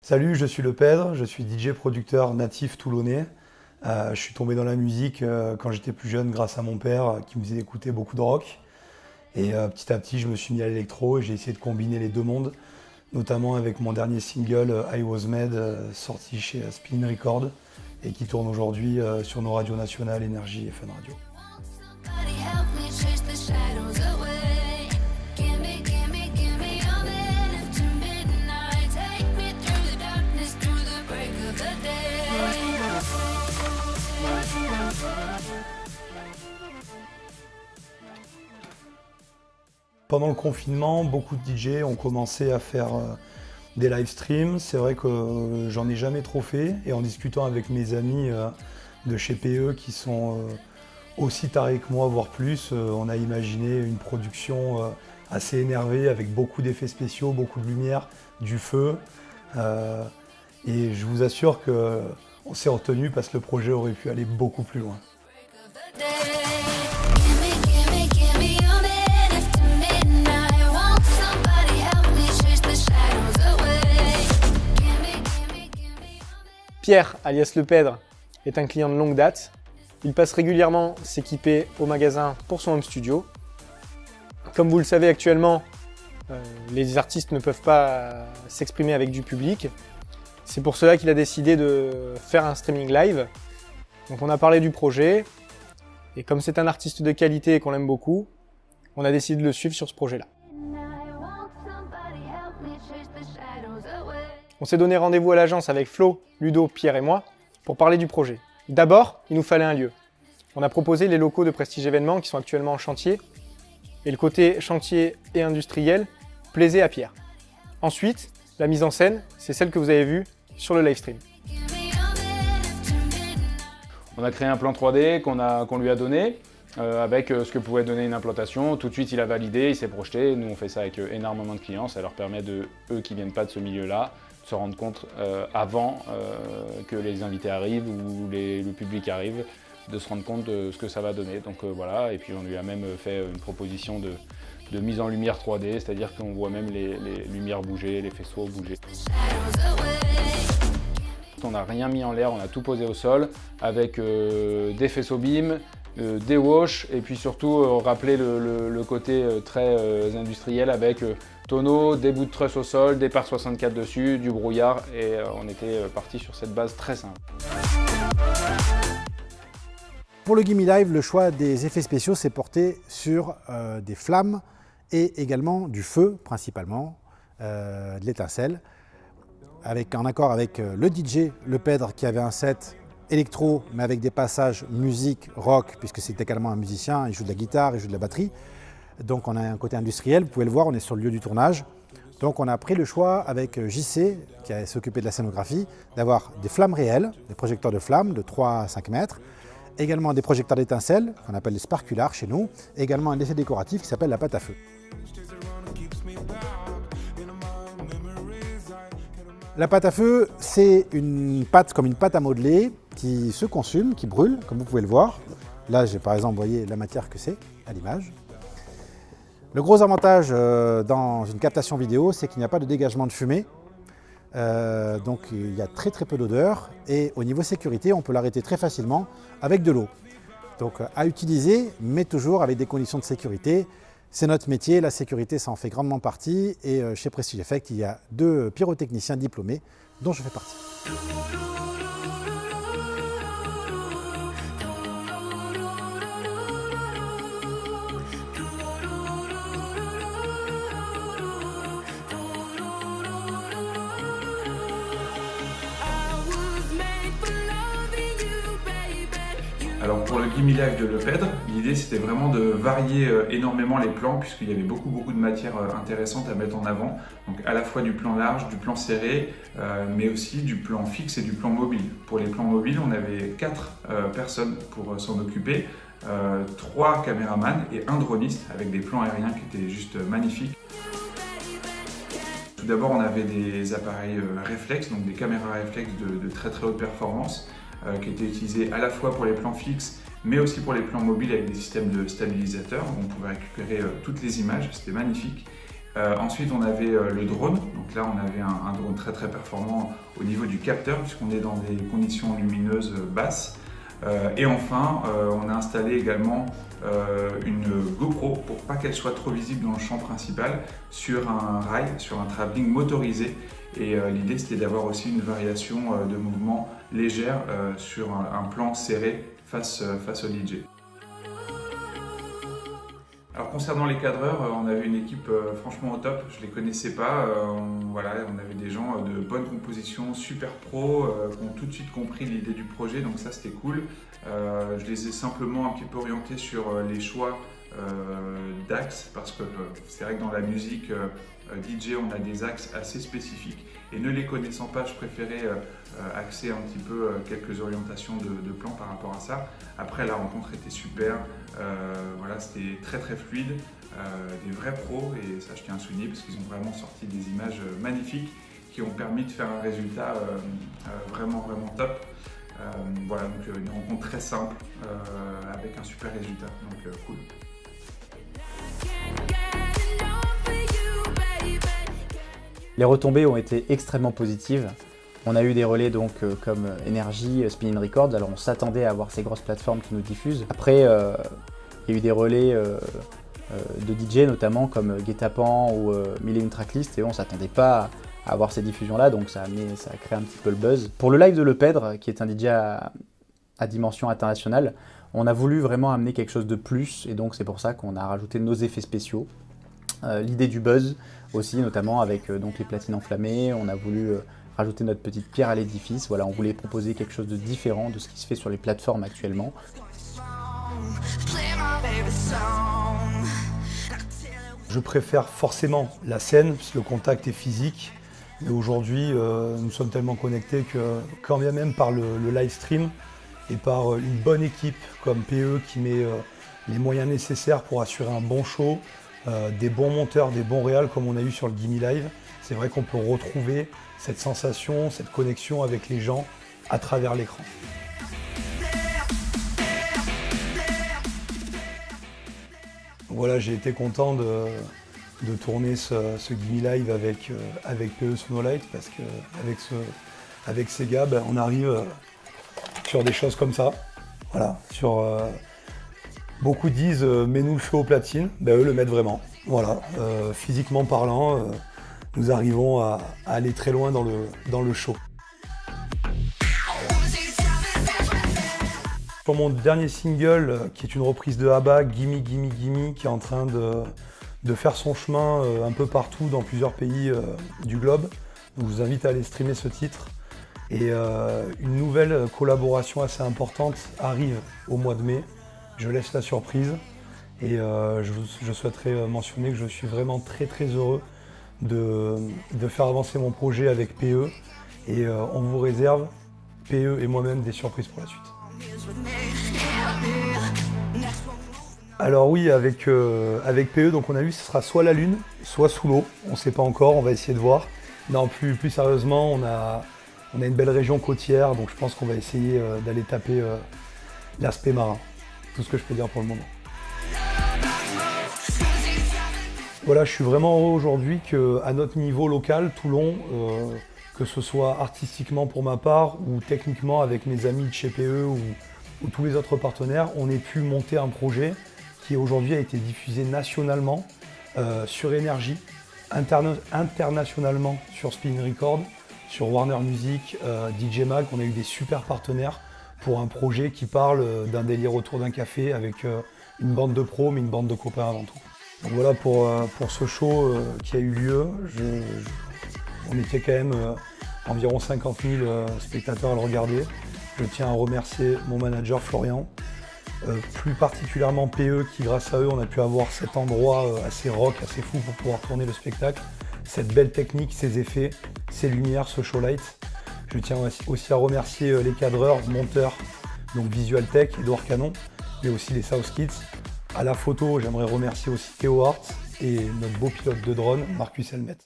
Salut, je suis Le Pèdre, je suis DJ producteur natif toulonnais. Je suis tombé dans la musique quand j'étais plus jeune grâce à mon père qui me faisait écouter beaucoup de rock. Et petit à petit, je me suis mis à l'électro et j'ai essayé de combiner les deux mondes, notamment avec mon dernier single I Was Made, sorti chez Spin Records et qui tourne aujourd'hui sur nos radios nationales, Énergie et Fun Radio. Pendant le confinement, beaucoup de DJ ont commencé à faire des live streams. C'est vrai que j'en ai jamais trop fait. Et en discutant avec mes amis de chez PE qui sont aussi tarés que moi, voire plus, on a imaginé une production assez énervée avec beaucoup d'effets spéciaux, beaucoup de lumière, du feu. Et je vous assure qu'on s'est retenu parce que le projet aurait pu aller beaucoup plus loin. Pierre, alias Le Pèdre, est un client de longue date. Il passe régulièrement s'équiper au magasin pour son home studio. Comme vous le savez actuellement, les artistes ne peuvent pas s'exprimer avec du public. C'est pour cela qu'il a décidé de faire un streaming live. Donc on a parlé du projet, et comme c'est un artiste de qualité et qu'on l'aime beaucoup, on a décidé de le suivre sur ce projet-là. On s'est donné rendez-vous à l'agence avec Flo, Ludo, Pierre et moi pour parler du projet. D'abord, il nous fallait un lieu. On a proposé les locaux de Prestige Événements qui sont actuellement en chantier, et le côté chantier et industriel plaisait à Pierre. Ensuite, la mise en scène, c'est celle que vous avez vue sur le live stream. On a créé un plan 3D qu'on lui a donné, avec ce que pouvait donner une implantation. Tout de suite, il a validé, il s'est projeté. Nous, on fait ça avec énormément de clients. Ça leur permet, eux qui ne viennent pas de ce milieu-là, de se rendre compte avant que les invités arrivent ou le public arrive, de se rendre compte de ce que ça va donner. Donc voilà, et puis on lui a même fait une proposition de mise en lumière 3D, c'est-à-dire qu'on voit même les lumières bouger, les faisceaux bouger. On n'a rien mis en l'air, on a tout posé au sol avec des faisceaux beam, des wash et puis surtout rappeler le côté très industriel avec tonneaux, des bouts de truss au sol, des par 64 dessus, du brouillard et on était parti sur cette base très simple. Pour le Gimme Live, le choix des effets spéciaux s'est porté sur des flammes et également du feu principalement, de l'étincelle. En accord avec le DJ Le Pèdre qui avait un set électro mais avec des passages musique, rock, puisque c'est également un musicien, il joue de la guitare, il joue de la batterie. Donc on a un côté industriel, vous pouvez le voir, on est sur le lieu du tournage. Donc on a pris le choix avec JC, qui a s'occupé de la scénographie, d'avoir des flammes réelles, des projecteurs de flammes de 3 à 5 mètres, également des projecteurs d'étincelles, qu'on appelle les sparkulars chez nous, et également un effet décoratif qui s'appelle la pâte à feu. La pâte à feu, c'est une pâte comme une pâte à modeler qui se consume, qui brûle, comme vous pouvez le voir. Là, j'ai par exemple, vous voyez la matière que c'est à l'image. Le gros avantage dans une captation vidéo, c'est qu'il n'y a pas de dégagement de fumée. Donc il y a très peu d'odeur et au niveau sécurité, on peut l'arrêter très facilement avec de l'eau. Donc à utiliser, mais toujours avec des conditions de sécurité. C'est notre métier, la sécurité, ça en fait grandement partie. Et chez Prestige Effect, il y a 2 pyrotechniciens diplômés, dont je fais partie. Alors pour le Gimme Live de Le Pèdre, l'idée c'était vraiment de varier énormément les plans puisqu'il y avait beaucoup de matières intéressantes à mettre en avant. Donc à la fois du plan large, du plan serré, mais aussi du plan fixe et du plan mobile. Pour les plans mobiles, on avait 4 personnes pour s'en occuper, 3 caméramans et un droniste avec des plans aériens qui étaient juste magnifiques. Tout d'abord, on avait des appareils réflexes, donc des caméras réflexes de très haute performance, qui étaient utilisés à la fois pour les plans fixes, mais aussi pour les plans mobiles avec des systèmes de stabilisateurs. On pouvait récupérer toutes les images, c'était magnifique. Ensuite, on avait le drone. Donc là, on avait un drone très très performant au niveau du capteur, puisqu'on est dans des conditions lumineuses basses. Et enfin, on a installé également une GoPro pour pas qu'elle soit trop visible dans le champ principal sur un rail, sur un travelling motorisé. Et l'idée, c'était d'avoir aussi une variation de mouvement légère sur un plan serré face au DJ. Alors concernant les cadreurs, on avait une équipe franchement au top, je ne les connaissais pas, on avait des gens de bonne composition, super pro, qui ont tout de suite compris l'idée du projet, donc ça c'était cool. Je les ai simplement un petit peu orientés sur les choix d'axes, parce que c'est vrai que dans la musique DJ on a des axes assez spécifiques, et ne les connaissant pas, je préférais axer un petit peu quelques orientations de plans par rapport à ça. Après, la rencontre était super, voilà, c'était très très fluide, des vrais pros, et ça je tiens à souligner parce qu'ils ont vraiment sorti des images magnifiques qui ont permis de faire un résultat vraiment top. Voilà, donc une rencontre très simple avec un super résultat, donc cool. Les retombées ont été extrêmement positives. On a eu des relais donc comme Energy, Spinnin' Records, alors on s'attendait à avoir ces grosses plateformes qui nous diffusent. Après, il y a eu des relais de DJ notamment comme Guet-Apens ou Millennium Tracklist, et on ne s'attendait pas à avoir ces diffusions-là, donc ça a créé un petit peu le buzz. Pour le live de Lepèdre, qui est un DJ à dimension internationale, on a voulu vraiment amener quelque chose de plus, et donc c'est pour ça qu'on a rajouté nos effets spéciaux. L'idée du buzz aussi, notamment avec donc les platines enflammées, on a voulu rajouter notre petite pierre à l'édifice. Voilà, on voulait proposer quelque chose de différent de ce qui se fait sur les plateformes actuellement. Je préfère forcément la scène, parce que le contact est physique. Et aujourd'hui, nous sommes tellement connectés que, quand bien même par le live stream et par une bonne équipe comme PE qui met les moyens nécessaires pour assurer un bon show, des bons monteurs, des bons réals comme on a eu sur le Gimme Live, c'est vrai qu'on peut retrouver cette sensation, cette connexion avec les gens à travers l'écran. Voilà, j'ai été content de tourner ce Gimme Live avec PE Sonolight, parce qu'avec ces gars, on arrive sur des choses comme ça. Voilà, beaucoup disent mets-nous le feu aux platines, eux le mettent vraiment. Voilà, physiquement parlant, nous arrivons à aller très loin dans le show. Pour mon dernier single, qui est une reprise de ABBA, Gimme Gimme Gimme, qui est en train de faire son chemin un peu partout dans plusieurs pays du globe, donc je vous invite à aller streamer ce titre. Et une nouvelle collaboration assez importante arrive au mois de mai. Je laisse la surprise, et je souhaiterais mentionner que je suis vraiment très heureux de faire avancer mon projet avec PE, et on vous réserve, PE et moi-même, des surprises pour la suite. Alors oui, avec PE, donc on a vu ce sera soit la lune, soit sous l'eau, on ne sait pas encore, on va essayer de voir. Non, plus sérieusement, on a une belle région côtière, donc je pense qu'on va essayer d'aller taper l'aspect marin. Tout ce que je peux dire pour le moment. Voilà, je suis vraiment heureux aujourd'hui qu'à notre niveau local, Toulon, que ce soit artistiquement pour ma part ou techniquement avec mes amis de chez PE ou tous les autres partenaires, on ait pu monter un projet qui aujourd'hui a été diffusé nationalement sur Energy, internationalement sur Spinnin' Records, sur Warner Music, DJ Mag. On a eu des super partenaires pour un projet qui parle d'un délire autour d'un café avec une bande de pros, mais une bande de copains avant tout. Donc voilà pour ce show qui a eu lieu. On était quand même environ 50 000 spectateurs à le regarder. Je tiens à remercier mon manager Florian, plus particulièrement PE qui, grâce à eux, on a pu avoir cet endroit assez rock, assez fou pour pouvoir tourner le spectacle. Cette belle technique, ces effets, ces lumières, ce show light. Je tiens aussi à remercier les cadreurs, monteurs, donc Visual Tech, Edouard Canon, mais aussi les South Kids. À la photo, j'aimerais remercier aussi Théo Hart et notre beau pilote de drone, Marcus Helmet.